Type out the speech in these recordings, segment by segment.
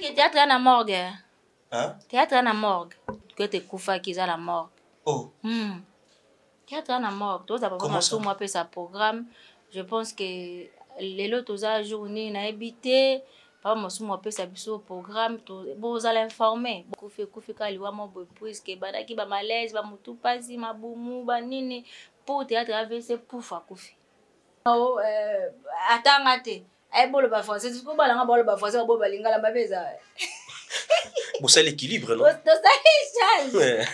que théâtre à la morgue. Hein? Théâtre à la morgue. Que tu koufa qui à la morgue. Oh. Théâtre à la morgue. Toi, ça va pas sur moi sa programme. Je pense que les autres a journée n'a habité. Pas moi sur moi sa biso programme. Vous allez informer. Koufi kaliwa mo puisque badaki ba malaise ba mutu pasi mabumu ba nini pour théâtre AVC poufa koufi. Oh attends eh bolo ba français tu peux balanga bolo ba français bo balingala mabeza. Bon, c'est l'équilibre, non? Ouais.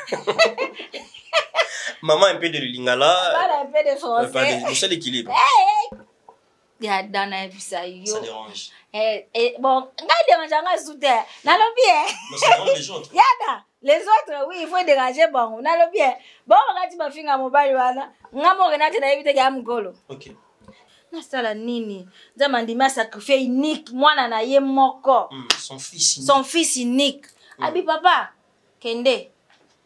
Maman un peu de lingala. Un peu de français. C'est l'équilibre. Il y a dans la vie ça yo. Ça dérange. Bon, ngai dérange souter. Na lo bien. Mais ça dérange les autres. Yada. Les autres, oui, il faut déranger bon. Na lo bien. Bon, wakati mafinga mobile wana. Ngamo renate na evite ga mgolo. OK. Na sala nini? Zama ndima sacrifice unique mwana na ye moko. Son fils unique. Son fils unique. Abi papa, kende.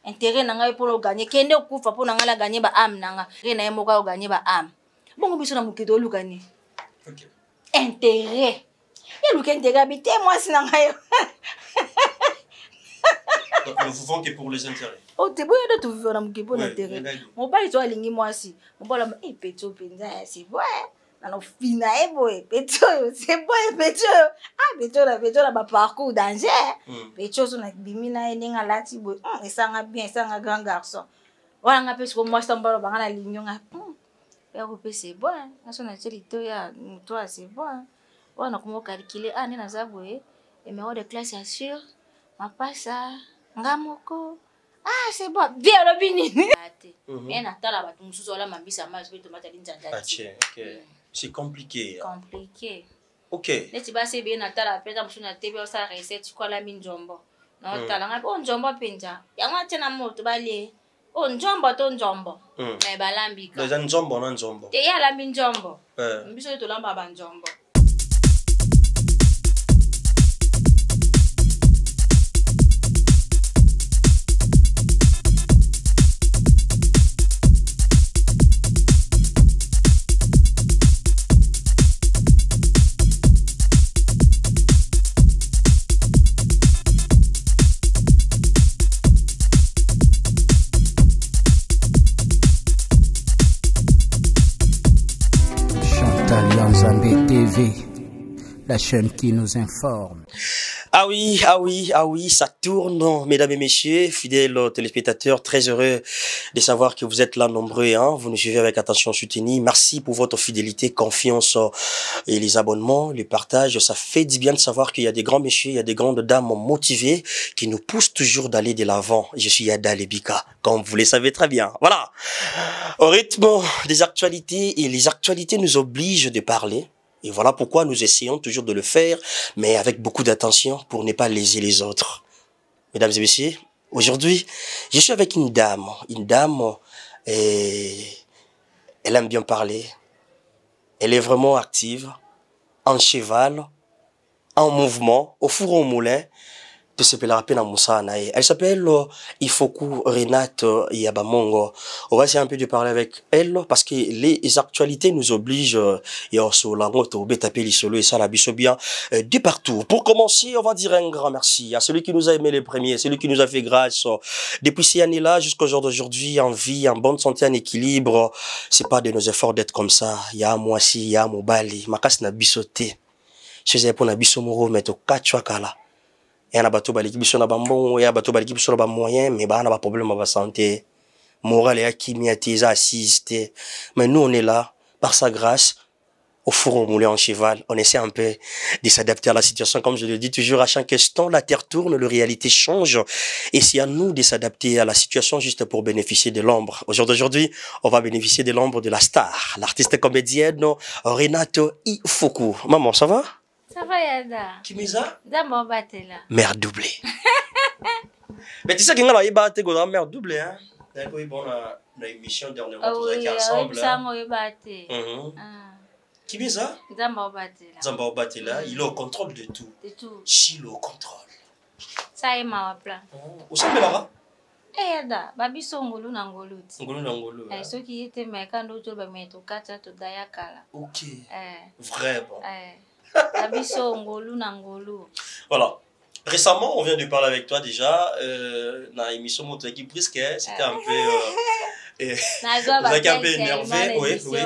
Intérêt nanga pour le gagner. Kende okufa pour nanga la gagner ba âme nanga. Re na ye moko o gagner ba âme. Bongo biso na mukedo lu gagner. OK. Intérêt. Et le intérêt habité moi si nanga yo. Donc nous vivons que pour les intérêts. Oh, t'es bon de tout vivre dans mon intérêt. Mon père, il aligné moi aussi. Mon père, il est pécho, c'est bon. Dans le final, pécho, c'est bon, pécho. Ah, pécho, là, bah, parcours danger. Pécho, on a bimina, et n'a la tibo. Et ça, on a bien, ça, on a grand garçon. Voilà, on a pécho, moi, je t'en parle, on a la ligne, on a. C'est bon. On a dit, toi, c'est bon. On a comment calculer. Ah, on a zaboué. Et mes hors de classe, c'est sûr. Ma passe ça. Ngamoko. Ah, c'est bon. Viens le bini. Mais natala ba tumususu wala mambisa mazi pe tomata linjanja. Ah tiens, OK. C'est compliqué. Compliqué. OK. Neti ba se bien natala peza msuna tebe o sa recette kwa la minjombo. No tala nga bon njombo penja. Yanga tena moto bale. Oh njombo to njombo. Mais balambika. Les njombo na njombo. Te ya la minjombo. Mbiso to lamba ba njombo. La chaîne qui nous informe. Ah oui, ça tourne, mesdames et messieurs, fidèles téléspectateurs, très heureux de savoir que vous êtes là nombreux, hein. Vous nous suivez avec attention soutenue. Merci pour votre fidélité, confiance et les abonnements, les partages. Ça fait du bien de savoir qu'il y a des grands messieurs, il y a des grandes dames motivées qui nous poussent toujours d'aller de l'avant. Je suis Yada Lebika, comme vous le savez très bien. Voilà. Au rythme des actualités, et les actualités nous obligent de parler. Et voilà pourquoi nous essayons toujours de le faire, mais avec beaucoup d'attention pour ne pas léser les autres. Mesdames et messieurs, aujourd'hui, je suis avec une dame. Une dame, elle aime bien parler. Elle est vraiment active, en cheval, en mouvement, au four au moulin. Elle s'appelle Ifoku Renate Yabamongo. On va essayer un peu de parler avec elle parce que les actualités nous obligent et on se bien de partout. Pour commencer, on va dire un grand merci à celui qui nous a aimé les premiers, celui qui nous a fait grâce depuis ces années-là jusqu'au jour d'aujourd'hui, en vie, en bonne santé, en équilibre. C'est pas de nos efforts d'être comme ça. Ya moi si, ya mobali, makas na bisoté. Je sais pour na bisomoro mais to kachwakala. Il y a bateau baliki biso na bambon, il y a bateau baliki biso na ba moyen, mais ba na ba problème à santé. Morale et chimiatisé assisté. Mais nous on est là par sa grâce au four au moulin en cheval. On essaie un peu de s'adapter à la situation comme je le dis toujours à chaque instant, la terre tourne, la réalité change et c'est à nous de s'adapter à la situation juste pour bénéficier de l'ombre. Aujourd'hui, on va bénéficier de l'ombre de la star, l'artiste comédienne Renate Ifoku. Maman, ça va? Ça va, Yada. Qui met ça? D'abord, battez là. Mère doublée. Mais tu sais qu'il y a une mère doublée, hein? D'accord, bon, la émission dernièrement, tous qui ensemble. Qui met ça? D'abord, battez là. D'abord, battez là. Il est au contrôle de tout. De tout. Chilo au contrôle. Ça est ma plan. Où ça, là? Eh, Yada, babi songolu nangolu. Ngolu nangolu. Eh, ceux qui étaient mécano, tout le monde, tout kacha, tout dayakala. Ok. Vraiment. Abiso ngolu nangolu. Voilà. Récemment, on vient de parler avec toi déjà. Dans l'émission Moto qui Brisque, c'était un peu. Vous êtes un peu énervé. Oui, oui.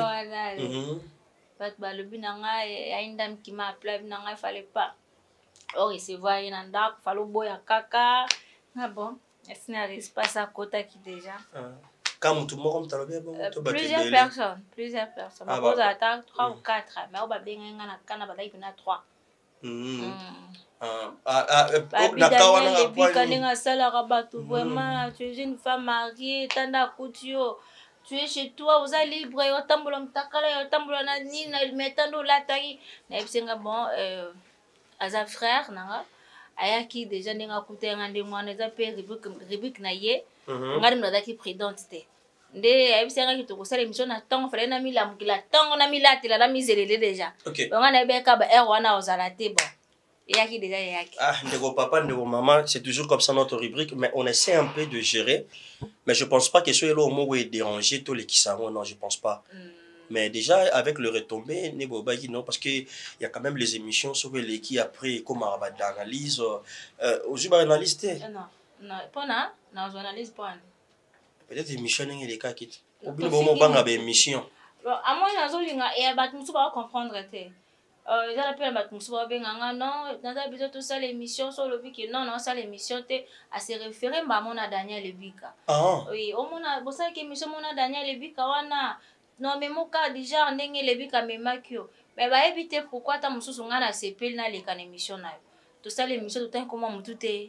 Qui m'a appelé, il fallait pas. Oh, il se voit, il en a, il fallait boire caca. Ah bon, est-ce qu'il n'arrive pas à côté qui déjà? Quand tout le monde plusieurs personnes. Ah, bah. À 3 ou 4, mais on va bien gagner 3. Vraiment, tu es une femme mariée, tu es chez toi, vous allez libre, aza frère nanga ayaki déjà ndinga kutenga ndimwana eza pe rubrique na ye ngadi mnadaki prudente te nde ayebisanga kitoko sala émission na tongo fallait na milamukila tongo na milatila na mizelele déjà donc na beka ba er wana ozala te bon yaki déjà yaki ndeko papa ndeko maman c'est toujours comme ça notre rubrique mais on essaie un peu de gérer mais je pense pas que ce là au mot est dérangé tous les kisango non je pense pas. Mais déjà, avec le retombé, non, parce qu'il y a quand même les émissions sur les qui après, comme d'analyse, aux analyse. Non, pas analyse pas. Peut-être émission les cas qui. Au bout d'un moment, on a des émissions. À moi, je vais comprendre. Ils appellent non, dans un épisode tout ça l'émission sur le bic non ça l'émission à se référer à mon Daniel Lebika. Oui, au mon a bossa que émission mon Daniel Lebika wana. Non mais mon cas déjà ndenge Lebika memakio. Mais va éviter pourquoi ta mususu ngana sepel na les kan émission na. Tout ça l'émission tout temps comment mutu te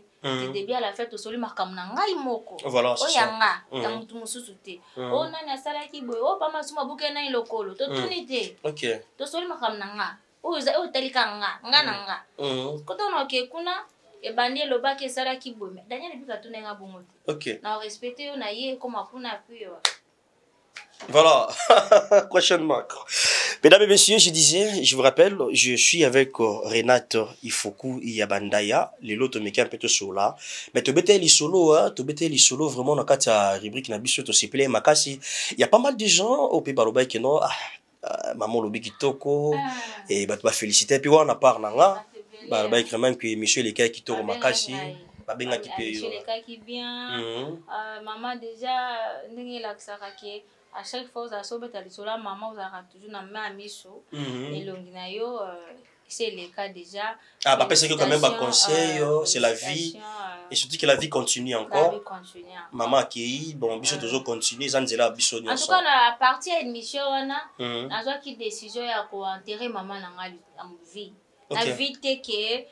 début à la fête au soli makamna ngai moko. Voilà, c'est ça. Oyanga ta mutu mususu te. O nana sala ki boy o pa masuma buke na ilokolo. To tunite. OK. To soli makamna nga. O telikanga nga koto na ke kuna e bandi lobaki sala ki boy Daniel Lebika tunenga bongo. OK. Na respecter yo na ye comme kuna puis. Voilà, prochainement. Mesdames et messieurs, je disais, je vous rappelle, je suis avec Renate Ifoku Yabandaya, les lots me un peu sur là. Mais tu bêtes les solos, vraiment dans la rubrique Nabiso to s'y plaît, Makasi. Il y a pas mal de gens au pays Baloba qui non, maman lobi kitoko, et bah tu vas féliciter. Puis on a parlé nanga, Baloba qui vraiment que monsieur les cas qui toko Makasi. Monsieur les cas qui bien, maman déjà n'engage l'accent qui à chaque fois vous avez maman vous avez toujours na main miso et l'onginayo c'est le cas déjà bah parce que quand même un conseil c'est la vie et surtout que la vie continue encore maman qui bon biso toujours continuer zanzela biso en tout cas à partir de l'émission on a soit qui décision ya ko enterrer maman na ngali en vie la vie que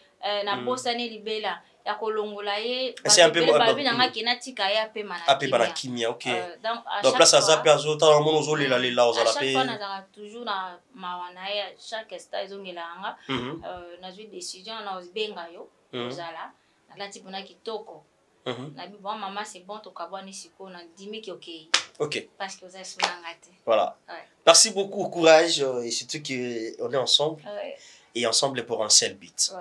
na bosane libela ya kolongola ye c'est un peu babi nanga kena tika ya pe mana kimia OK donc place à zapi azota na mono zolela lela ozala pe chaque fois na toujours na mawana ya chaque star ezongela anga na ju décision na obenga yo ozala na lati pona kitoko na bi bon maman c'est bon to kabwani siko na dimi ki OK parce que vous êtes sunanga te voilà merci beaucoup courage et surtout que on est ensemble et ensemble pour un seul but.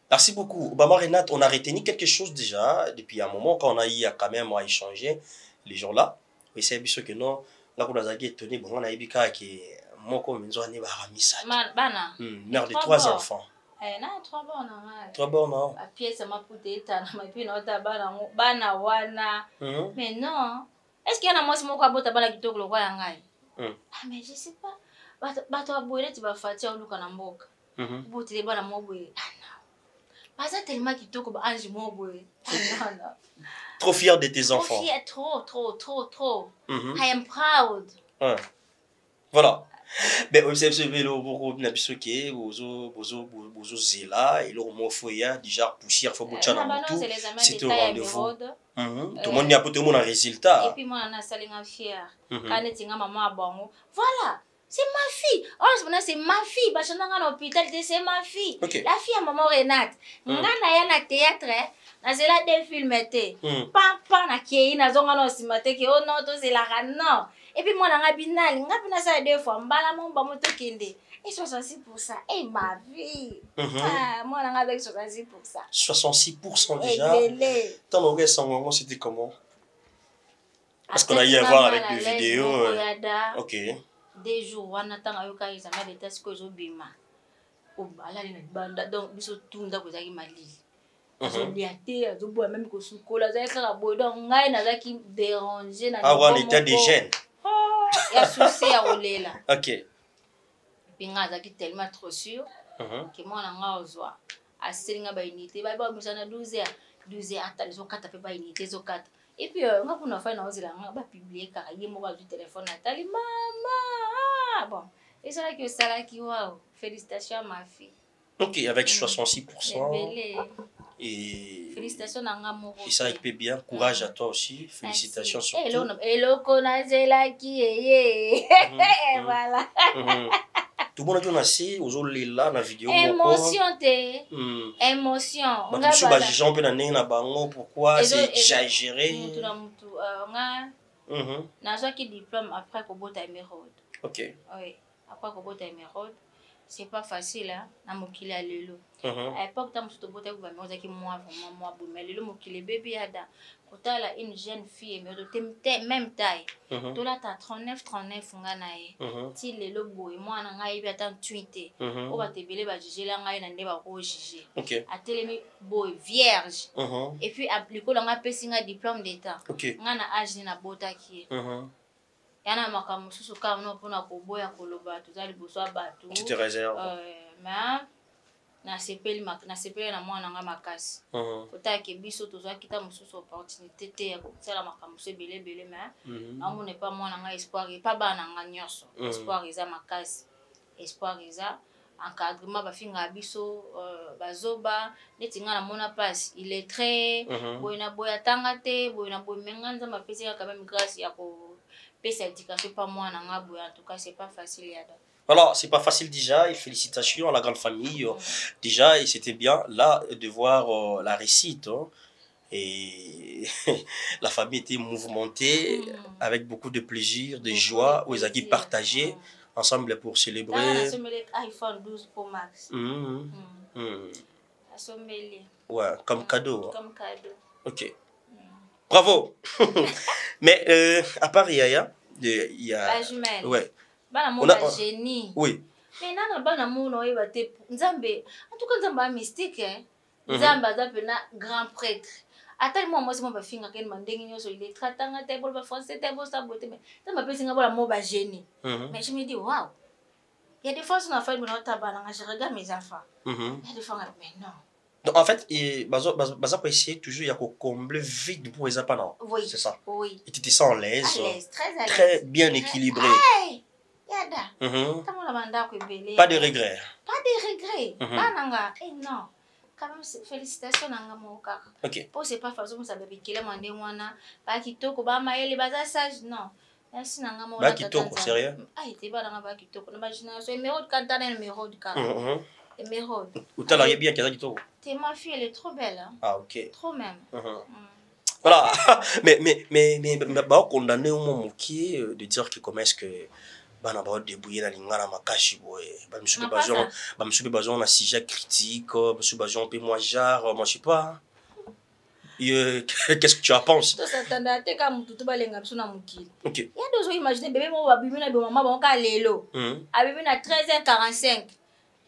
Merci beaucoup. Maman Renate, on a retenu quelque chose déjà depuis un moment quand on a eu quand même à échanger les jours-là. Et c'est bien sûr que non, là on a étonné, bon, on a eu qui moi comme une zone mère de 3 enfants. Na 3 bornes. 3 bornes non. La pièce m'a pouté ta na puis nota bana wana. Mais non. Est-ce qu'il y a moi mon quoi bota bana kitoko lo kwa yangai? Mais je sais pas. Bato aboyele ti ba fatia oluka na mboka. Botile bana mobwe. Pas tellement kitoko ba ange mobwe. Trop fier de tes enfants. Trop. I am proud. Voilà. Mais c'est vélo beaucoup na bisoké bozo zela et le mot foya déjà poussière faut botcha na moto. C'est au rendez-vous. Tout le monde n'y a pas tout le monde un résultat. Et puis moi na salinga fier. Quand etinga maman bongo. Voilà. C'est ma fille. Oh, c'est ma fille. Parce que dans l'hôpital, c'est ma fille. La fille à maman Renate. Nga na ya na théâtre, na zela des films été. Papa na kei na zonga no simate ke oh non to c'est la non. Et puis moi na binali, nga pina ça 2 fois mbala mon ba moto kende. Et 66%. Et ma vie. Moi na avec 66%. 66% déjà. Tant on regarde son c'était comment? Parce qu'on a eu à voir avec les vidéos. OK. 2 jours wana tanga yo ka examen d'état ce que zo bima o bala ni banda donc biso tunda ko zaki malili azolia te azoboya même kosukola azali kaka boye donc ngai nazalaki déranger na on était des jeunes ya susi ya kolela ok mpe ngai azalaki tellement trop sûr ke mwana ngai ozwa aselinga baunité babamisana 12 heures atali ezokata mpe baunité ezokata et puis nga kuna fai naozela nga bapiblie kaka ye moko azwi telefone atali mama bon ezalaki osalaki wao félicitation à ma fille. Ok, avec 66%. Et félicitations à moi. Et ça fait bien. Courage à toi aussi. Félicitations surtout. Hello, Konazela qui est. Voilà. Tout le monde a dit aux autres là dans la vidéo. Émotion te. Émotion. On a pas de gens na bango pourquoi c'est exagéré. Nazo qui diplôme après ko bota émeraude. OK. Oui, après ko bota émeraude. C'est pas facile hein na mokili ya lelo. À l'époque tant mutu bota ko ba moza ki moi vraiment moi bon mais lelo mokili bébé ada. Kotala une jeune fille mais de même taille. To la ta 39 nga na ye. Ti lelo boy moi na ngai bi ata tweeté. O ba tebele ba juger la ngai na nde ba ko juger. OK. Atelemi boy vierge. Et puis appliquer nga pesi nga diplôme d'état. Nga na âge na bota ki. Yana makambo susu kama no pona koboya koloba tuzali boswa batu. Tu te réserves. Mais na sepeli na mwana nga makasi. Kota ke biso tozwa kita mususu opportunité te ya kosala makambo se belé mais amu ne pas mwana nga espoir pas bana nga nyonso. Espoir eza makasi. Espoir eza encadrement bafinga biso bazoba neti nga na mona passe il est très boya tangate boya menga nzamba pesi quand même grâce ya ko pesa éducation pas moi na boya en tout cas c'est pas facile yada. Voilà, c'est pas facile déjà et félicitations à la grande famille déjà et c'était bien là de voir la réussite et la famille était mouvementée avec beaucoup de plaisir, de joie où ils ont partagé ensemble pour célébrer. iPhone 12 Pro Max. Ouais, comme cadeau. Comme cadeau. OK. Bravo. Mais à part Yaya, il y a jumelle. Ouais. Bana mona génie. Oui. Mais nana bana mona oyeba te nzambe. En tout cas nzamba mystique hein. Nzamba zapena grand prêtre. Atali moi moi ba finga ken mandengi nyoso il est tratanga te bol ba français te bo sa boté mais nzamba pesi nga bola mo ba génie. Mais je me dis waouh. Il y a des fois on a fait mon tabana je regarde mes enfants. Il y a des fois mais non. Donc en fait, baza pour essayer toujours il y a combler vite pour les appâts. Oui. C'est ça. Oui. Et tu te sens à l'aise. Très à l'aise. Très bien équilibré. Yada. Pas de regrets. Pas de regrets. Bananga. Eh non. Quand même félicitations nanga moka. OK. Pour c'est pas facile ça bébé kile mandé wana. Ba kitoko ba maele baza sage non. Merci nanga moka. Ba kitoko sérieux? Ah, était ba nanga ba kitoko. Na ba génération numéro de cantane numéro de car. Émeraude. Ou t'as l'air bien qu'elle a dit tout. T'es ma fille, elle est trop belle. Hein? Ah, ok. Trop même. Voilà. mais bah condamné au moment qui de dire que comment est-ce que bana ba débrouiller na lingana makashi boy. Ba monsieur bazon na sujet critique, monsieur bazon peu moi genre, moi je sais pas. Qu'est-ce que tu en penses? Tout ça tanda te ka mutu to balenga biso na mukili. OK. Ya dozo imaginer bébé mo ba bimi na be maman ba ka lelo. Abimi na 13h45.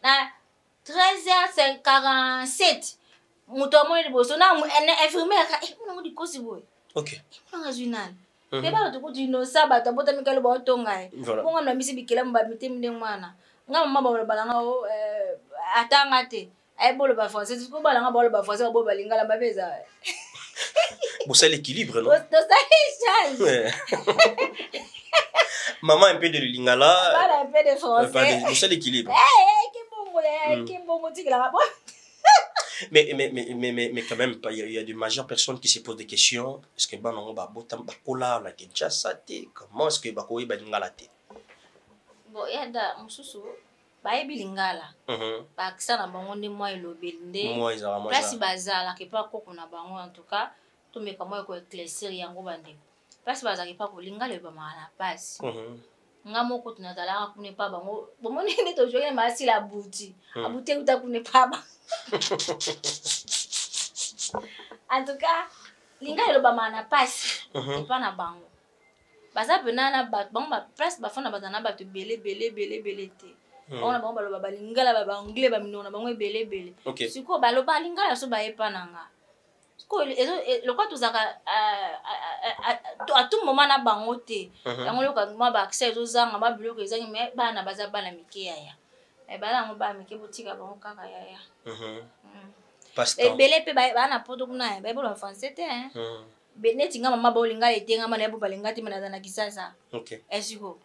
Na 13h47 mutomo ni boso na infirmière ka mona ngodi kosi boy. OK. Mona zunana. Beba to kuti no saba ta bota mikalo ba tonga e. Bonga na misi bikela mba mitem ndeng mwana. Nga mama ba balanga o atanga te. Ay bolo ba français ko balanga bolo ba français ba balingala ba beza. Bon c'est l'équilibre non? Bon ça change. Maman un peu de lingala. Voilà un peu de français. Bon c'est l'équilibre. Mais quand même, il y a de majeures personnes qui se posent des questions. Est-ce que comment est-ce que Bakoui Balingalate? Bon, il y a des mususu, Baïbi Lingala. Pakistan a bangoné moi et l'obélinde. Moi, ils ont place bazala, qui pas qu'on a bango en tout cas. Tout me comment éclaircir yango bande. Place bazala qui pas pour Lingala, il va m'en passe. Nga moko tunatala kune pa bango bomoni ne to joye masi la bouti abouti uta kune pa ba en tout cas linga lo ba mana passe et pas na bango baza penana ba bango ba presse ba fona bazana ba to belé te on a bango baloba balingala ba anglais ba minona bango ebele. Siko baloba lingala so ba epananga. Siko le quoi tozaka à tout moment na bango te. Yango loka ma ba accès tozanga ba biloko ezangi mais bana baza bana mike yaya. E bana ngo ba mike botika bango kaka yaya. Ebele pe bana poto kuna ba bolo français te hein. Beneti nga mama ba olinga etenga mana yabo balinga te mana na kisasa. Esiko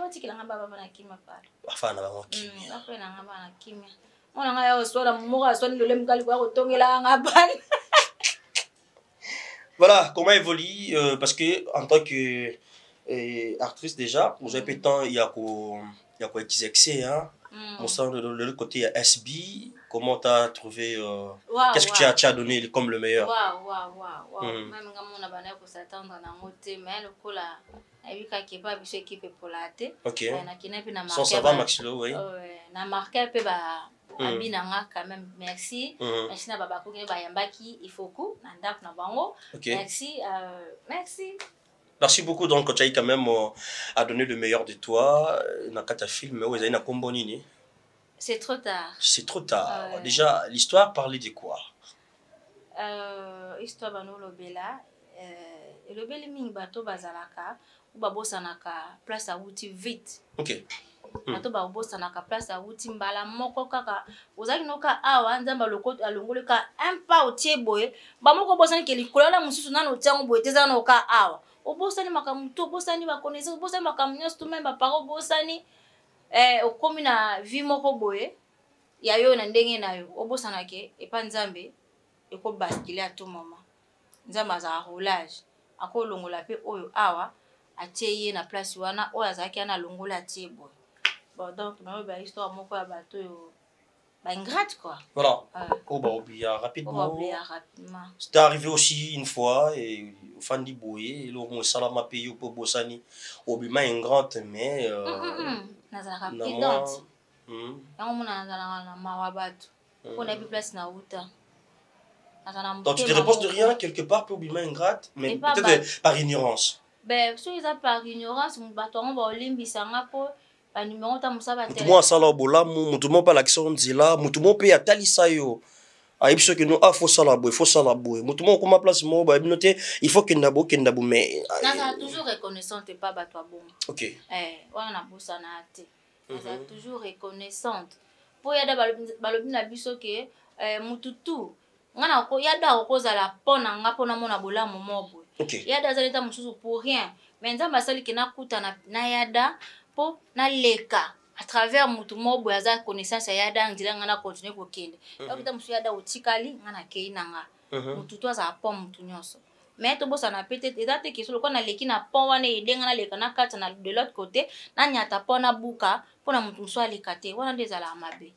batikila nga baba na kimia pale. Bafana bango kimia. Bafana nga bana kimia. Mona nga ya osora moka soni ndole mkali kwa kotongela nga bana. Voilà, comment évolue parce que en tant que actrice déjà, vous avez peu temps il y a quoi XXC hein. Mon sang de l'autre côté il y a SB. Comment tu as trouvé qu'est-ce que tu as donné comme le meilleur? Waouh. Même quand on a bana ko s'attendre na moté mais le ko la ebika ke ba biso équipe pour la té. Na kina pe na marqué. Ça va Maxilo oui. Na marqué pe ba abina nga quand même merci. Merci na baba ko ke ba yambaki ifoku na ndako na bango. Merci Merci beaucoup donc tu as quand même à donner le meilleur de toi na kata film où ils na kombo nini. C'est trop tard. C'est trop tard. Déjà l'histoire parlait de quoi? Histoire bano lobela lobeli mingi bato bazalaka ou babosanaka place à outil vite. Bato babosanaka place à outil mbala moko kaka ozaki noka awa nzamba lokoti alongoleka un pas au tieboye ba moko bosani ke likola mususu nano tiango boye teza noka awa obosani makamuto obosani ba connaissance obosani makamunyo tout même ba paro obosani okomi na vie moko boye ya yo na ndenge na yo obosana ke epa nzambe eko basculer à tout moment nzambe za roulage akolongola pe oyo awa atie na place wana oyo azaki na longola tie boy bon donc na ba histoire moko ya bato yo ba ingrate quoi voilà oublier rapidement c'est arrivé aussi une fois et fandi boye le mo salama pe yo po bosani obima ingrate mais nazala rapidante yango mona nazala na mawa bato on a plus place na uta. Donc tu te reposes de rien quelque part pour obima ingrate mais peut-être par ignorance. Ben si ils par ignorance mon bâton va olimbisanga po ba numéro ta musaba télé. Tout moi sala bola mutu mo pa l'action nzila mutu mo pe atalisa yo. Aïbso que nous faut ça la boue mutu mo koma place mo ba binote il faut que ndabo mais na toujours reconnaissante pas ba toi bon. Wana bossa na te. Na toujours reconnaissante. Po yada balobi na biso ke mututu ngana ko yada okozala pona nga pona mona bolamu mobo. Yada zaleta mususu pour rien. Mais nzamba sali kina kuta na yada po na leka à travers mutu mobo yaza connaissance yada ngila ngana continuer ko kende. Yada musu yada otikali ngana keina nga. Mutu to za pon mutu nyoso. Mais to bossa na peut-être date que solo kona leki na pon wana edenga na leka na kata na de l'autre côté na nyata pona buka pona mutu so aleka te wana ndezala mabe.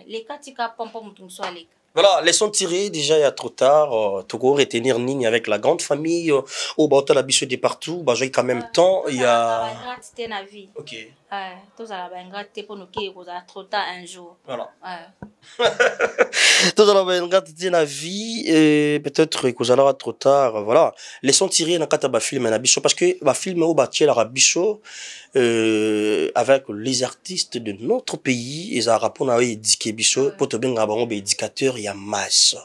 Leka tika pon mutu so aleka. Voilà, laissons tirer, déjà il y a trop tard, Togo retenir Nigne avec la grande famille, au Baota la biche de partout, bah j'ai quand même temps, il y a... Ok. Tout ça la pour nous qui trop tard un jour. Voilà. Tout ça la vie, peut-être que vous allez trop tard, voilà. Laissons tirer dans le film na bicho parce que le film au bâti la bicho avec les artistes de notre pays, ils ont rapport à éduquer bicho pour te bien avoir un éducateur il y a masse.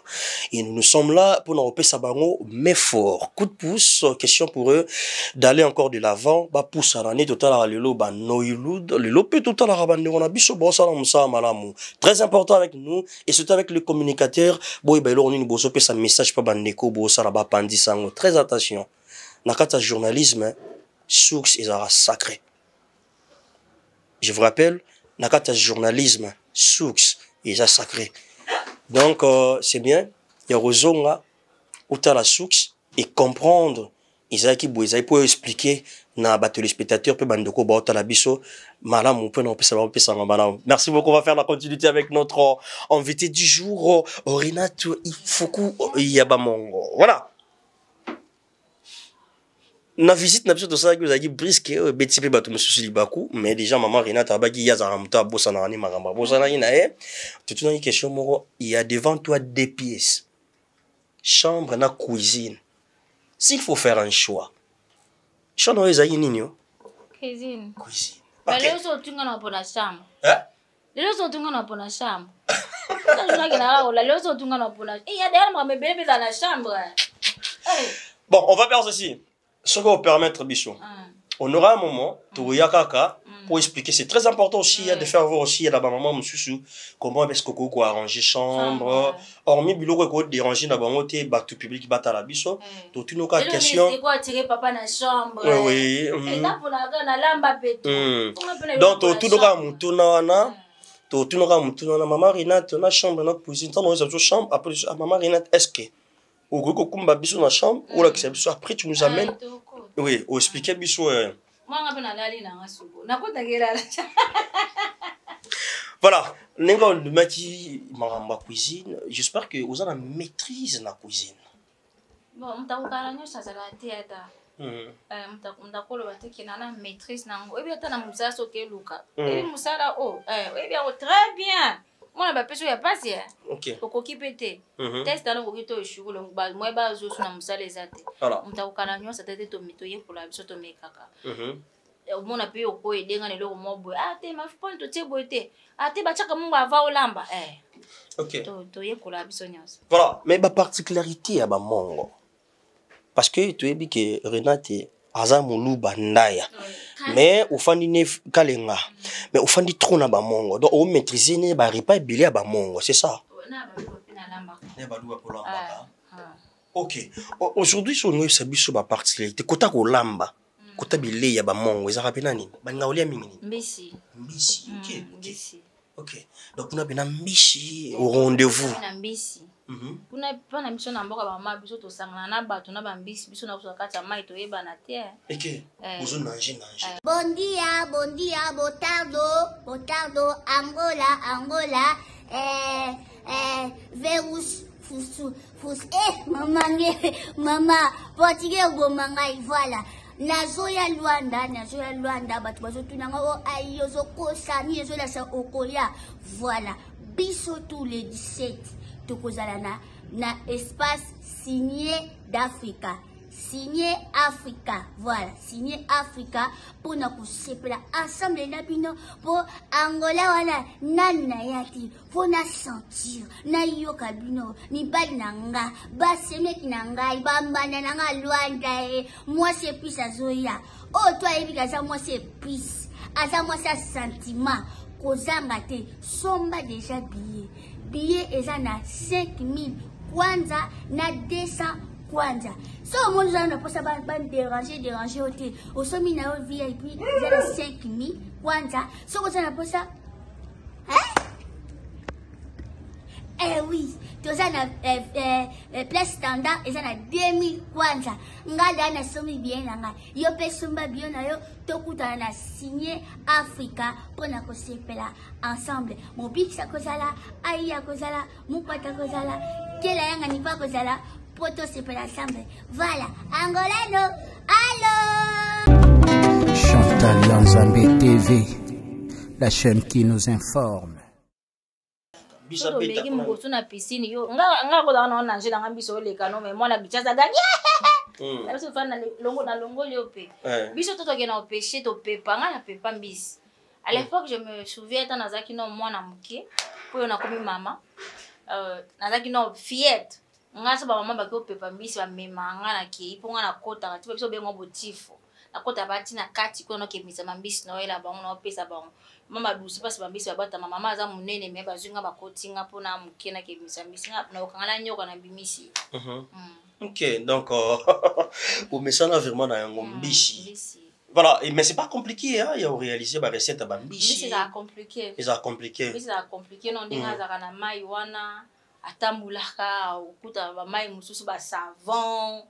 Et nous sommes là pour nous repérer ça bango mais fort. Coup de pouce, question pour eux d'aller encore de l'avant, bah pousse à l'année total à l'élo bah noïloud, l'élo peut total à rabande on a bicho bossa la moussa malamu. Très important avec nous et surtout avec le communicateur, boy bah on nous bosso pe sa message pas bandeko bossa la ba pandi sango. Très attention. Nakata journalisme source is sacré. Je vous rappelle, nakata journalisme source is sacré. Donc c'est bien, il y a rozonga uta la source et comprendre Isaki Bouizaï pour expliquer na battu les spectateurs pe bandoko ba uta la biso malamu pe na pesa ba pesa ngambana. Merci beaucoup, on va faire la continuité avec notre invité du jour Renato Ifoku Yabamongo. Voilà. Na visite na biso to ça que vous avez brisque beti pe bato mususu libaku mais déjà maman Renata abaki yazara muta bossa na ni magamba bossa na ina toute une question moro il y a devant toi deux pièces chambre na cuisine s'il faut faire un choix chambre ezali nini cuisine cuisine mais les autres tu ngana pour la chambre lelo ozotunga na pona chambre na kina la lelo ozotunga na pona il y a derrière moi mais bébé dans la chambre. Bon, on va faire ceci. Ce qu'on va permettre Bichon. On aura un moment pour Yakaka pour expliquer. C'est très important aussi de faire voir aussi à la maman Moussou comment est-ce qu'on peut arranger chambre. Hormis biloko ko déranger na bango te ba tout public bata la biso. To tu nos questions. C'est quoi tirer papa na chambre. Oui. Et là pour la na lamba peto. Donc to tu nos mutuna na to tu nos mutuna na maman Renate na chambre na cuisine. Tant nous avons chambre après maman Renate est-ce que au gros kumba biso na chambre ou la que après tu nous amènes. Oui, au expliquer biso. Voilà, ma cuisine, j'espère que vous avez la maîtrise de la cuisine. Bon, on t'a dit que ça va être maîtrise très bien. Moi, je suis pas si. Ok. Pour qui péter. Test dans le coquito, je suis le moi, je suis dans le les athées. Voilà. On t'a dit ça t'aide ton métoyer pour la biso to mekaka. Mon appui au coin et dégainer le mot. Ah, t'es ma fille, tu t'es beauté. Ah, t'es battu comme on va au lamba. Ok. Tu es pour la biso. Voilà. Mais ma particularité à Bamongo. Parce que tu es dit que Renate Azamulu Bandaya. Mais au fond du Kalenga. Mais au fond du trône à Bamongo. Donc, on maîtrise ne ba repas bilé à Bamongo. C'est ça? Ok. Aujourd'hui, sur nous, c'est sur ma particularité. Kota ko lamba. Kota bilé ya Bamongo. Ils rappellent nani? Banga olia mingi. Mbisi. Mbisi. Ok. Mbisi. Ok. Donc, on a bien Mbisi au rendez-vous. Mbisi. Kuna pas na mission na mboka ba mama biso to sangana na bato na ba mbisi biso na ko kata mai to yeba na te. Ok. Ozo nanger. Bon dia, botardo, Angola, Verus, fus, maman, portugais gomangai, voilà. Nazoya Luanda, batu bazo tunanga o ayozo kosa, ni ezo la sa okoya, voilà. Biso tous les 17. Tokozalana na espace signé d'Africa. Signé Africa. Voilà, signé Africa pour na kusepela ensemble na bino pour Angola wana nana yati pour na sentir na yoka bino ni bali nanga ba semeki nanga ibamba nanga Luanda moi c'est plus azoya. Oh toi ebika ça moi c'est plus. Asa moi ça sentiment kozanga te somba déjà billet eza na 5000 kwanza na 200 kwanza. So mon gens na posa ban déranger hotel. Au somi na VIP eza na 5000 kwanza. So ko na posa oui, toza na place standard eza na 2000 kwanza. Ngada na somi bien nanga. Yo pe somba bien na yo tokuta na signé Africa pona ko sepela ensemble. Mon big sa kozala, aya kozala, mupata kozala, kela yanga ni pa kozala, poto sepela ensemble. Voilà, Angolano. Allô. Chantal Yanzambe TV, la chaîne qui nous informe. Biso meki mkoso na piscine yo nga ko na nanger na biso le kano mais moi na bichaza gagné. La biso fana longo le pe. Biso toto ke na pêcher to pepa nga na pepa mbisi. À l'époque je me souviens tant nazaki no mwana muke po na komi mama. Nazaki no fillette. Nga so ba mama ba ko pepa mbisi ba mema nga na ki po nga na kota ka biso be ngo botifo. Na kota bati na kati ko no ke misa mbisi no ela ba ngo pesa ba ngo. Mama dusi pas bambisi babata mama za munene me bazunga bakotinga pona mukena ke misambisi na okangana nyoka na bimisi. Ok, donc au message vraiment na yango mbisi. Voilà, mais c'est pas compliqué hein, il y a réalisé ba recette ba mbisi. C'est compliqué. C'est compliqué. C'est compliqué non dinga za kana mai wana atambulaka ukuta ba mai mususu ba savon.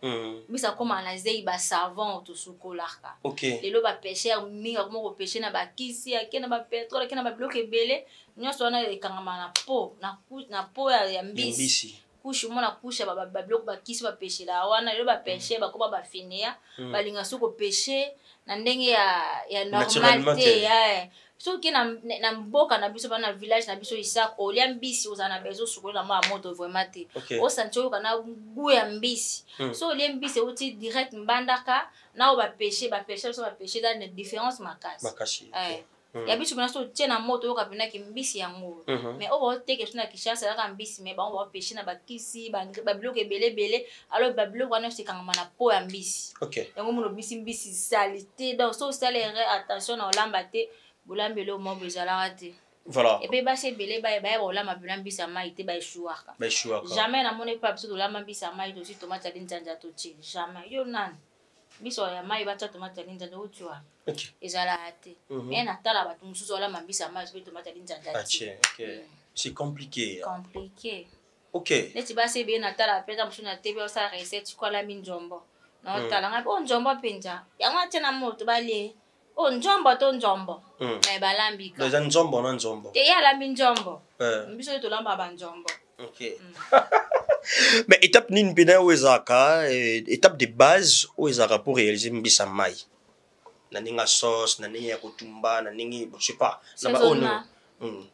Bisa koma na zei ba savon to sukolaka. OK. Lelo ba pêcher minga komo ko pêcher na ba kisi akena ba pétrole akena ba bloc ebele nyoso na ekangama na po ya mbisi. Kushu mona kusha ba bloc ba kisi ba pêcher la wana lelo ba pêcher ba koba ba finir ba linga soko pêcher na ndenge ya normalité ya. So ki na mboka na biso na village na biso Isaac olia mbisi ozana bezo sukola na moto vraiment te. O sancho kana goût ya mbisi. So olia mbisi oti direct mbandaka na o ba pêcher so ba pêcher dans une différence makasi. ya biso bana so tiena moto yo kapena ki mbisi yango mais o ba teke suna kishasa ka mbisi mais ba pêcher na bakisi ba biloko ebele alors ba biloko wana se kanga na po ya mbisi yango mono mbisi salité donc so salere attention na olamba te bolambelo mo bezala te. Voilà. Et puis bah c'est belé bah olamba mbisi mai te ba échouaka. Jamais na mon pas besoin de olamba mbisi mai aussi tomate à l'injanja to chi jamais yo nan. Biso ya mai ba tomate à l'injanja o tu vois. OK. Ezala te. Mais na tala ba mususu olamba mbisi mai so tomate à l'injanja. OK. C'est compliqué. Compliqué. OK. Neti ba c'est bien na tala pesa musu na tebe o sa recette kwa la minjombo. Na tala nga po njombo penja. Yango tena moto bale. Oh njombo to njombo. Mais balambika. Les njombo na njombo. Te ya la minjombo. Mbiso to lamba ba njombo. OK. Mais étape nini pena wezaka étape de base wezaka pour réaliser mbisa mai. Na ninga sauce, na ninga kotumba, na ningi je sais pas. Na ba ono.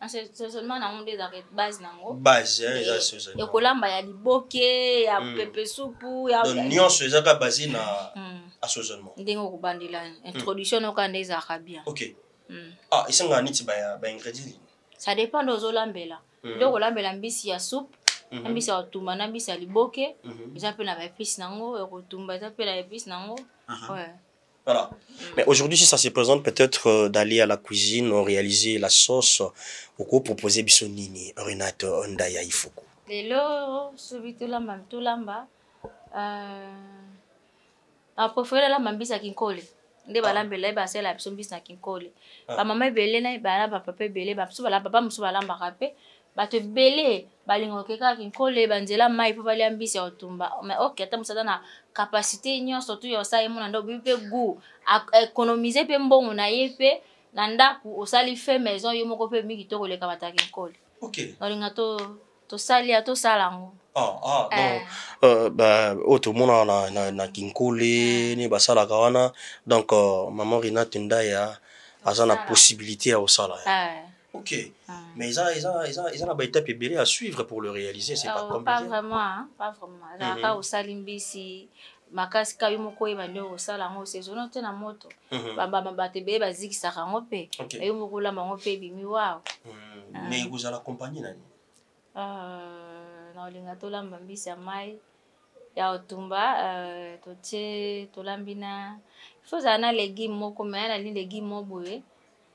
C'est seulement na monde za base nango. Base ça c'est ça. Ya kolamba ya liboke, ya pepe soupu, ya nyonso ezaka basé na assaisonnement. Ndengo ko bandila introduction okande za bien. OK. Ah, isanga niti ba ingrédients. Ça dépend de zolambela. Donc olambela mbisi ya soupe, mbisi ya tumba na mbisi ya liboke, ils appellent na épices nango, ya kotumba ils appellent na épices nango. Ouais. Voilà. Mais aujourd'hui, si ça se présente peut-être d'aller à la cuisine, réaliser la sauce, ou proposer bisonini, Renato Ndaya Ifoko. Lelo, subitulamba, tulamba. A préféré la mambisa kinkole. Nde balambela ba sela biso mbisa kinkole. Ba mama belé na ba papa belé ba bala papa musu balamba kape. Ba te belé balingo keka kinkole banzela mai po bali ambisi ya otumba. Mais OK, ata musada na capacité nyonso tu yo sa yemo na ndo bipe goût économiser pe mbongo na yepe na ndaku osali fait maison yo moko pe mingi to koleka bataki kinkole. OK. Olinga to sali to salango. Bah auto mona na kinkole ni basala kawana donc maman Renate Ndaya a la possibilité à osala. OK. Mais ils ont une étape belé à suivre pour le réaliser, c'est pas compliqué. Pas vraiment, hein? Pas vraiment. Là ka osali mbisi makasi ka yumo ko yeba ndio osala ngo saison te na moto. Ba te be bazikisa ngo pe. Yumo ko la ngo pe bimi wao. Mais vous allez accompagner nani? Na olinga to lamba mbisi ya mai ya otumba totie to lambina. Il faut za na légumes moko mais na légumes moboye.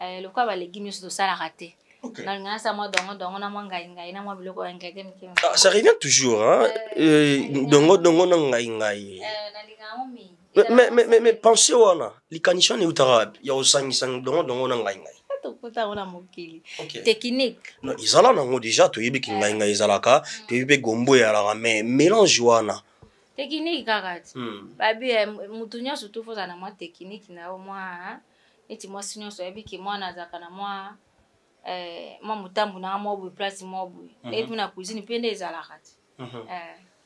Le quoi ba légumes so sala raté. Na ngana sa mo dongo na mo ngai na mo biloko ingrédients miki. Ça revient toujours hein. Dongo na ngai. Na linga mo mi. Mais pensez wana, les conditions ni utara ya osangisa dongo na ngai. Technique. Non, izala nango déjà to yebi kinga izalaka, to yebi gombo ya la mais mélange wana. Technique kakati. Babi mutunya surtout faut na moi technique na moi eti moi sinyo so yebi ki moi na zaka na moi moi mutambu na moi bu place moi bu. Et puis na cuisine pende izalaka.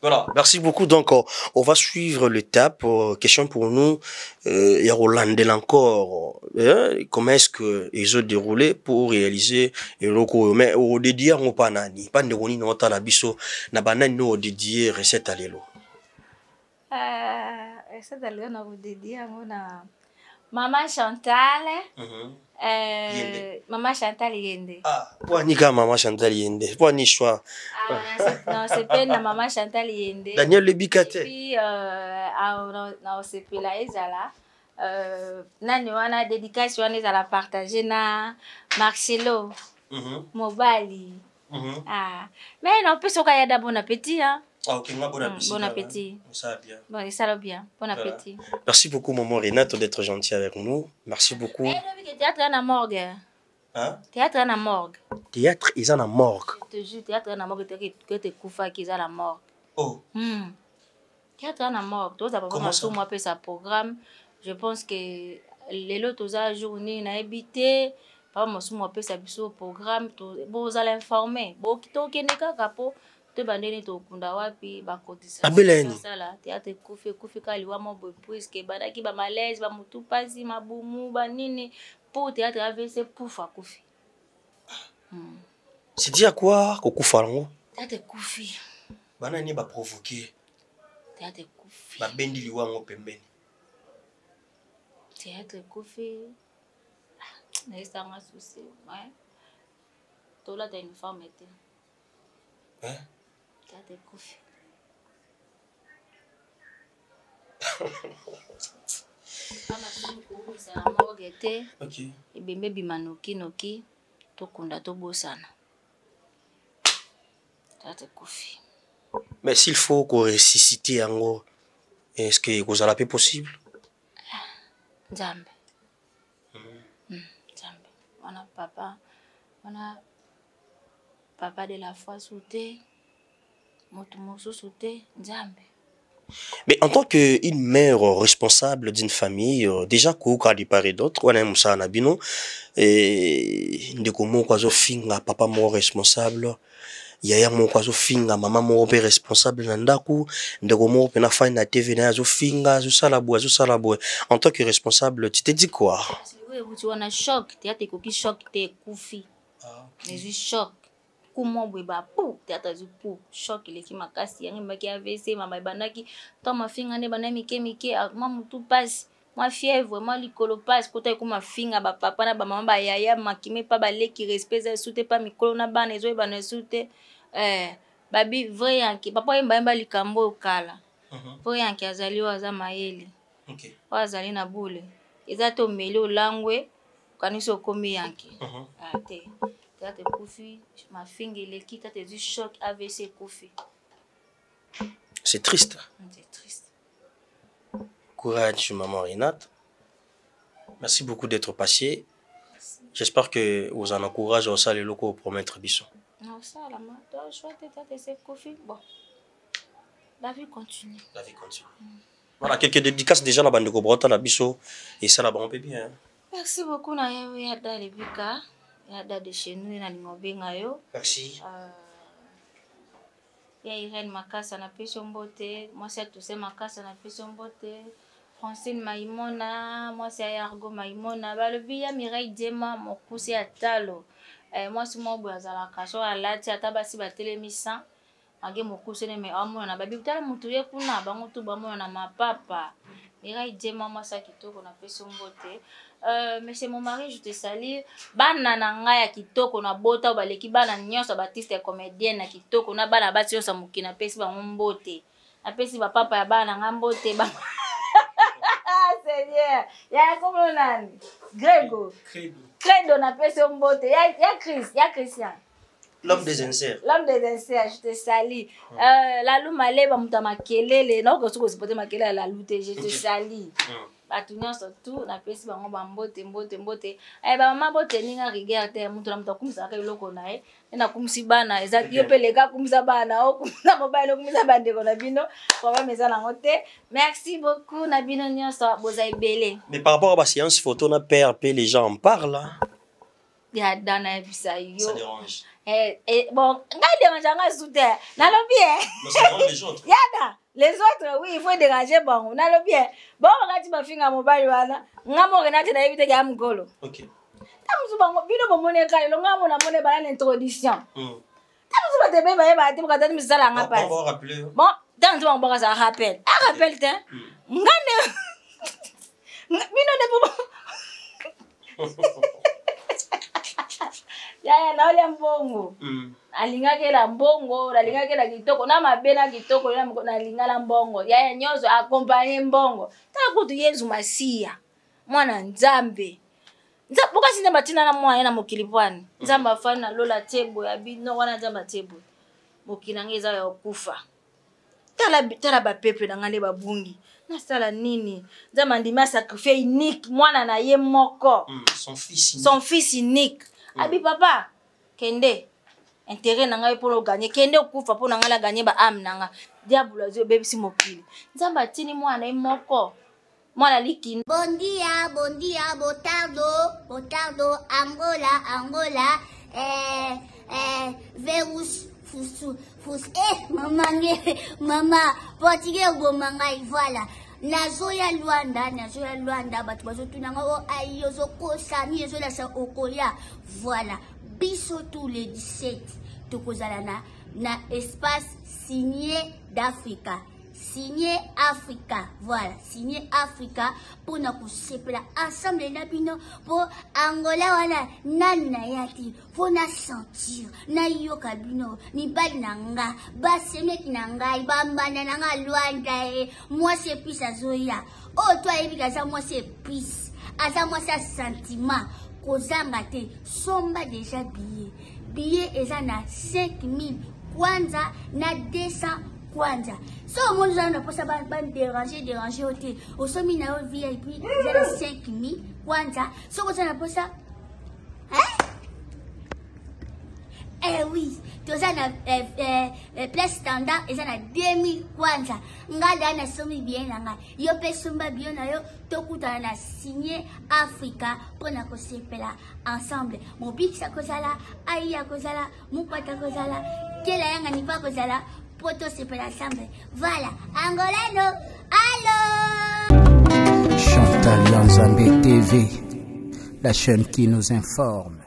Voilà, merci beaucoup. Donc, on va suivre l'étape. Question pour nous, il y a Rolandel encore. Comment est-ce que ils ont déroulé pour réaliser le loco? Mais au dédié, on pas nani, pas de roni non la biso, na banane no dédié recette à l'élo. Recette à l'élo na au dédié on a Maman Chantal. Maman Chantal Yende. Ah, pour ni Maman Chantal Yende, pour ni choix. Non, c'est pas na Maman Chantal Yende. Daniel Lebikate. Et puis na OCP la ezala. Nani wana dédication wana ezala partager na Marcelo. Mobali. Mais non, peut soka ya da bon appétit hein. Ah, ok, bon appétit. Bon appétit. Ça va bien. Bon, ça va bien. Bon appétit. Merci beaucoup, maman Renate, d'être gentille avec nous. Merci beaucoup. Théâtre à la morgue. Hein? Théâtre à la morgue. Théâtre, ils ont la morgue. Je te jure, théâtre à la morgue, que tu koufa qu'ils ont la morgue. Oh. Théâtre à la morgue. Toi, ça va pas tout moi sa programme. Je pense que les lots à journée n'a habité. Pas moi peut sa programme. Vous allez informer. Bon, qui t'ont qu'un capo. Te bandeni to kunda wapi ba kotisa sala théâtre kufi kaliwa mo puisque badaki ba malaise ba mutu pasi mabumu ba nini pour théâtre AVC poufa kufi. C'est dit à quoi kokufa lango? Théâtre kufi. Bana ni ba provoquer. Théâtre kufi. Ba bendi liwa ngo pembeni. Théâtre kufi. naesanga susi ouais tolata uniforme te tata ekufi amasimukuubisana morgue te ebembe bima noki tokunda tobosana tata ekufi. Mais s'il faut qu'on ressuscite yango, est-ce que vous allez plus possible? Nzambe. Nzambe. On a papa de la foi sauté. Motumoso sauté, Nzambe. Mais en tant qu'une mère responsable d'une famille, déjà qu'on de part et d'autre, on a un ça nabino et de comment quoi finga papa mo responsable. Yaya mo kwa zo finga mama mo be responsable na ndaku ndeko mo pe na fa na TV na zo finga zo sala bo en tant que responsable tu te dis quoi? Oui tu on a choc théâtre ko ki choc te kufi mais choc comment bwe ba pou théâtre zo pou choc ile ki makasi yangi mbaki AVC mama banaki to ma finga ne bana mike mama tout passe moi fièvre moi likolo passe kota ko ma finga ba papa na ba mama ba yaya makime pa ba leki respect za soute pa mikolo na bana zo ba na soute babi vrai yanki papa yemba likambo kala vrai yanki azaliwa za mayele azali na bule eza to meli olangwe kaniso komi yanki ate tata kufi ma finga eleki tata du choc AVC kufi. C'est triste. C'est triste. Courage maman Renate. Merci beaucoup d'être passé. J'espère que vous en encouragez aussi les locaux pour mettre Bisson. Non, ça, la main, toi, je vois que tu as Kofi. Bon, la vie continue. La vie continue. Voilà, quelques dédicaces déjà dans la bande de Cobrota, la Bisso, et ça là-bas, on peut bien. Merci beaucoup, Naya, Yada Levika, Yada de chez nous, Nalingobengayo. Merci. Ya Irène Makasa na Pession Beauté, moi c'est tout ça Makasa na Pession Beauté. Francine Maïmona, moi c'est Argo Maïmona, ba le via Mireille Dema, mon cousin à Talo. Moi c'est mon boazala kaso ala ti atabasi ba telemisa. Age mon cousin mais amono na babi tala mutuye kuna bango tu bamono na mapapa. Mireille Dema moi ça kitoko na Pession Beauté. Mais c'est mon mari, je te salue. Bana nanga ya kitoko na bota baleki bana nyonso Baptiste comédienne na kitoko na bana bati yosa mukina pesi ba mbote. Apesi ba papa ya bana ngambote ba. Seigneur. Ya comment nani? Grego. Credo na pesi mbote. Ya Christian. L'homme des inserts. L'homme des inserts, je te salue. La lou maleba mutama kelele, na ko soko sipote makele la lute, je te salue. Batunya surtout na pesi bango mbote. Ba mama bote ninga rigerte mutu na mutu kumisa ka iloko nae. Na kumisi bana ezaki yo peleka kumisa bana o kumisa mobile kumisa bande ko na bino. Ko ba meza na ngote. Merci beaucoup na bino nyonso boza ebele. Mais par rapport à la séance photo na PRP les gens en parlent. Ya dana bisa yo. Ça dérange. Bon, ngai dérange nga soute. Na lo bien. Mais ça dérange les autres. Yada. Les autres, oui, il faut déranger bon. On a le bien. Bon, on va dire ma fille à mobile wana. Ngamo renate na éviter ya mgolo. OK. Tamusu bango bino bomone kale lo ngamo na mone bana l'introduction. Tamusu ba tebe ba te ba tata misala nga passe. Bon, rappeler. Bon, tamusu bango ba ça rappel. Ah rappel te. Ngane. Bino ne po. Ya na ole mbongo. Alingakela mbongo, alingakela kitoko na mabena kitoko na lingala mbongo. Ya nyozo accompagner mbongo. Ta kutu Yesu Masia. Mwana Nzambe. Nzabuka sine batina na mwana na mokilipwani. Nzamba fana lola tebo ya bino wana nzamba tebo. Mokinangeza ya okufa. Tala ba pepe na ngane babungi. Na sala nini? Nzamba ndima sacrifice unique mwana na ye moko. Son fils unique. Abi papa kende intérêt nanga pour gagner kende okufa pour nanga la gagner ba am nanga diable zo bebe si mokili nzamba tini mwana moko mwana likini. Bon dia botardo Angola virus fus mama portugais gomangai voilà. Nazoya Luanda batu bazotunanga o ayo zokosa ni ezola sa okoya voilà biso tous les 17 tokozala na espace signé d'Africa signé Africa. Voilà, signé Africa pour nous séparer ensemble na bino pour Angola wana nana yati pour na sentir na yoka bino ni bali nanga ba semeki nanga ibamba nanga Luanda moi c'est plus azoya oh toi ebika za moi c'est plus asa moi ça sentiment kozanga te somba déjà billet eza na 5000 kwanza na 200 kwanza so mon gens ne peut pas déranger ôter au sommet na VIP eza na 5000 kwanza so ko na posa hein eh oui toza na place standard eza na 2000 kwanza ngada na somi bien nanga yo pe somba bien na yo tokutana na signé Africa pona ko sepela ensemble mon big sa kozala aya kozala mupata kozala kela yanga ni pa kozala poto sepela ensemble voilà angolano allo Chantal Yanzambe TV, la chaîne qui nous informe.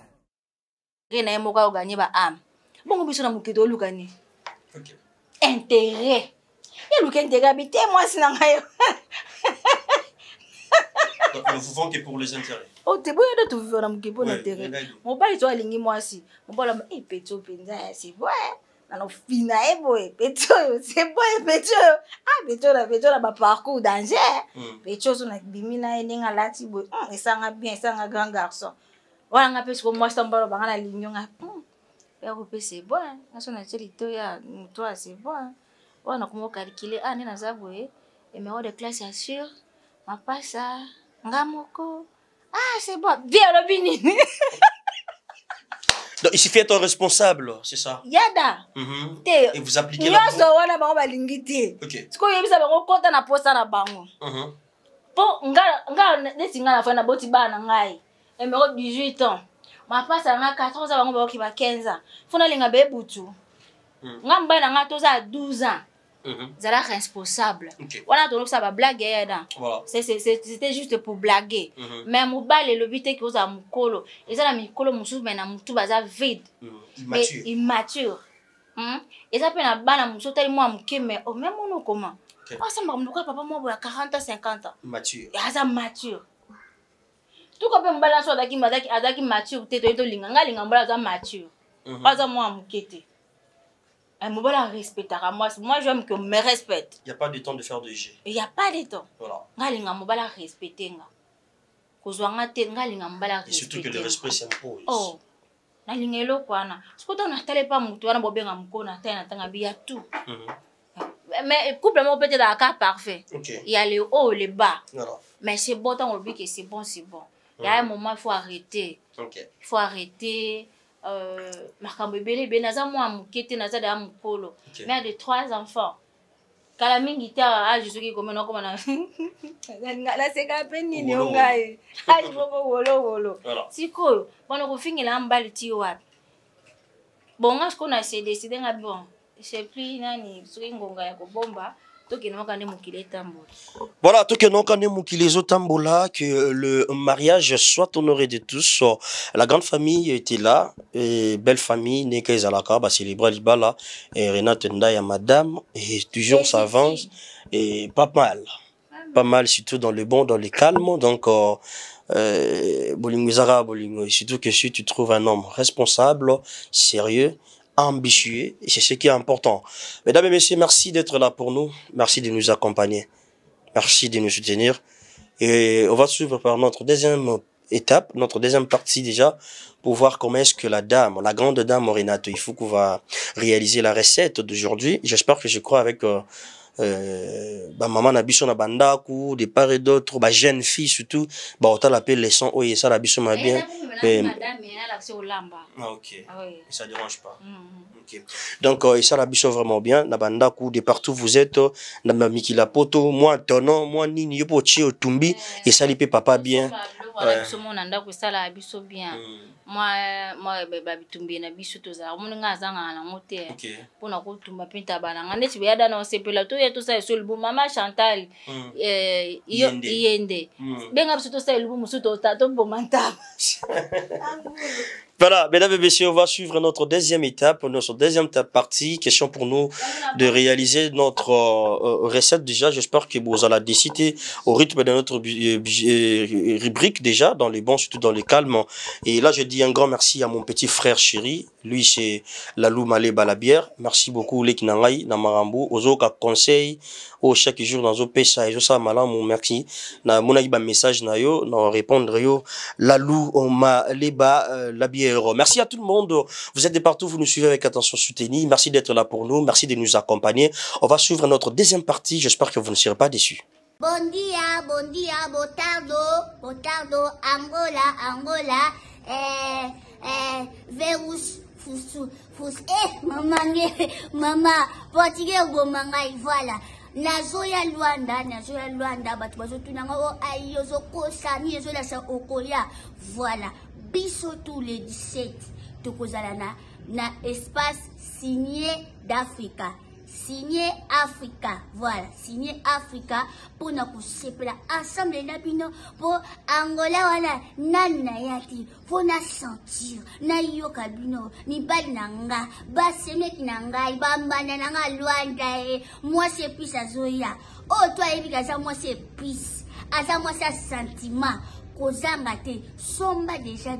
Rena emoka oganye ba am. Bongo biso na muketo olukani. OK. Intérêt. Ya luka intérêt habité moi sinanga yo. Donc nous vivons que pour les intérêts. Oh te boyo de tu vivre na mukepo na intérêt. Mon ba ito alingi moi si. Mon ba la peto penza c'est vrai. Na no fina boy peto c'est boy peto. Ah peto la ba parcours danger. Peto so na bimina eninga lati boy. Esanga bien esanga grand garçon. Wala nga pesi ko moi stambalo bangana linyo nga. C'est bon, toi c'est bon. On a comment calculer ah nina zabwe et mais de classe assure ma passe ngamoko ah c'est bon bien le bini. Donc il suffit d'être responsable, c'est ça. Yada. Et vous appliquez la loi. Wana ba balingiti. OK. Siko yebisa ba ko konta na posta na bango. Po nga netinga na fa na boti bana ngai. Et mais 18 ans. Ma passe à 14 ans, on va 15 ans. Faut aller à Bebutu. Ngamba na nga toza 12 ans. Zala responsable. Voilà donc ça va blaguer là. C'était juste pour blaguer. Mais mon bal le but que vous a mukolo. Et ça la mikolo musu mais na mutu baza vide. Immature. Et ça peut na bana musu tellement muke mais au même on comment. Ah ça m'a papa moi 40 ans 50 ans. Mature. Et ça mature. Tout comme un balance adaki mature te to linganga lingamba za mature pas moi mukete un mobala respectera moi j'aime que me respecte. Il y a pas de temps de faire de jeu. Il y a pas de temps. Voilà. Ngalinga mobala respecter nga kozwanga te ngalinga mobala respecter. Surtout que le respect s'impose. Oh na lingelo kwana sikota na tale pa mutu wana bobenga mukona ta na tanga biya tout. Mais couple moi peut-être un cas parfait. Il y a le haut et le bas. Voilà. Mais c'est bon tant on dit que c'est bon c'est bon. Il y a un moment il faut arrêter. Il faut arrêter makambo bébé benaza moi mukete naza da mukolo. Mère de 3 enfants. Kala mingi ta âge soki comme na la c'est ka peni ni ngai. Âge boko wolo. Siko bana ko fingela mbali ti wapi. Bon nga ce qu'on a décidé nga bon. C'est plus nani soki ngonga ya ko bomba. Voilà, tout que le mariage soit honoré de tous. La grande famille était là, et belle famille, Neka Zalaka, bah célébrer Libala, et Renate Ndaya, madame, et toujours ça avance, et pas mal, surtout dans le bon, dans le calme, donc, surtout que si tu trouves un homme responsable, sérieux, ambitieux, et c'est ce qui est important. Mesdames et messieurs, merci d'être là pour nous, merci de nous accompagner, merci de nous soutenir, et on va suivre par notre deuxième étape, notre deuxième partie déjà, pour voir comment est-ce que la grande dame Renato, il faut qu'on va réaliser la recette d'aujourd'hui. J'espère que je crois avec maman nabiso na bandaku de part et d'autre, jeune fille surtout, on t'a l'appelé les sons, oui, ça nabiso m'a bien. Ah ok, ça dérange pas. Okay. Donc ça nabiso vraiment bien, na bandaku de partout vous êtes, na mamiki la poto, moi tonon, moi nini yopo chi otumbi, et ça lipe papa bien. Moi bitumbi na biso toza omuninga azanga na mote pona ko tumba pinta bana ngane tibiyada na osepela to yeto sa so lubu mama Chantal yende benga biso to sa lubu musu to bomanta Voilà, mesdames et messieurs, on va suivre notre deuxième étape partie. Question pour nous de réaliser notre recette déjà. J'espère que vous allez décider au rythme de notre rubrique déjà, dans les bons, surtout dans les calmes. Et là, je dis un grand merci à mon petit frère chéri. Lui, c'est Lalou Malé Balabière. Merci beaucoup, les Kinangai, Namarambo, Ozoka conseil, au chaque jour dans au pesa et ça malam mon merci. Na mon message na yo, na répondre yo. Lalou Malé Balabière. Merci à tout le monde. Vous êtes de partout, vous nous suivez avec attention soutenue. Merci d'être là pour nous. Merci de nous accompagner. On va suivre notre deuxième partie. J'espère que vous ne serez pas déçus. Bon dia, botardo, Angola, Verus, maman, portugais gomangai, voilà. Nazoya Luanda, batu bazotunanga o ayozo kosani ezola sa okoya, voilà. Biso tous les 17 tokozala na espace signé d'Africa. Signé Africa, voilà, signé Africa pour na kusepela ensemble na bino pour Angola wana nana yati pour na sentir na yoka bino ni bali nanga ba semeki nanga bambana nanga Luanda moi c'est plus azoya oh toi ebika za moi c'est plus aza moi ça sentiment kozanga te somba déjà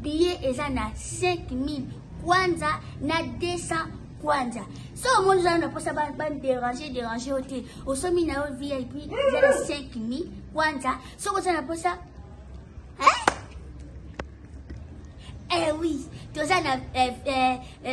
billet eza na 5000 kwanza na 200 kwanza so mon gens na posa ban déranger ote osomi na VIP eza na 5000 kwanza so koza na posa oui toza na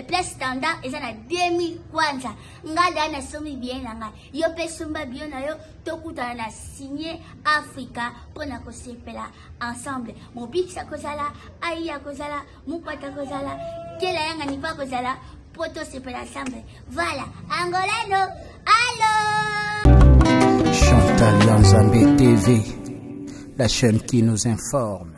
place standard eza na 2000 kwanza ngada na somi bien nanga yo pe somba bien na yo tokutana na signé Africa pona ko sepela ensemble mon big sa kozala aya kozala mupata kozala kela yanga ni pa kozala poto sepela ensemble voilà angolano allo Chantal Yanzambe TV, la chaîne qui nous informe.